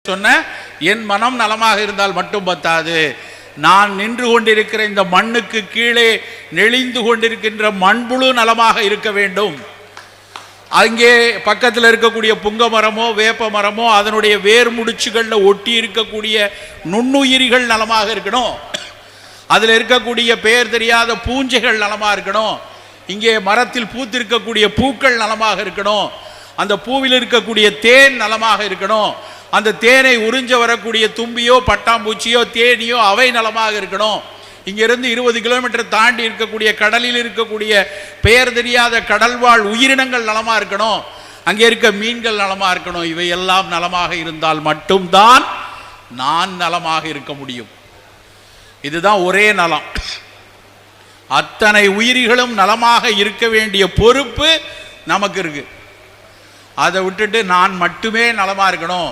சொன்ன என் மனம் நலமாக இருந்தால் மட்டும் பத்தாது, நான் நின்று கொண்டிருக்கிற இந்த மண்ணுக்கு கீழே நெளிந்து கொண்டிருக்கின்ற மண்புழு நலமாக இருக்க வேண்டும். அங்கே பக்கத்தில் இருக்கக்கூடிய புங்க மரமோ வேப்ப மரமோ அதனுடைய வேர் முடிச்சுகளில் ஒட்டி இருக்கக்கூடிய நுண்ணுயிரிகள் நலமாக இருக்கணும். அதில் இருக்கக்கூடிய பெயர் தெரியாத பூஞ்சைகள் நலமாக இருக்கணும். இங்கே மரத்தில் பூத்திருக்கக்கூடிய பூக்கள் நலமாக இருக்கணும். அந்த பூவில் இருக்கக்கூடிய தேன் நலமாக இருக்கணும். அந்த தேனை உறிஞ்ச வரக்கூடிய தும்பியோ பட்டாம்பூச்சியோ தேனியோ அவை நலமாக இருக்கணும். இங்கிருந்து 20 கிலோமீட்டர் தாண்டி இருக்கக்கூடிய கடலில் இருக்கக்கூடிய பெயர் தெரியாத கடல்வாழ் உயிரினங்கள் நலமாக இருக்கணும். அங்கே இருக்க மீன்கள் நலமாக இருக்கணும். இவையெல்லாம் நலமாக இருந்தால் மட்டும்தான் நான் நலமாக இருக்க முடியும். இதுதான் ஒரே நலம். அத்தனை உயிரிகளும் நலமாக இருக்க வேண்டிய பொறுப்பு நமக்கு இருக்கு. அதை விட்டுட்டு நான் மட்டுமே நலமாக இருக்கணும்,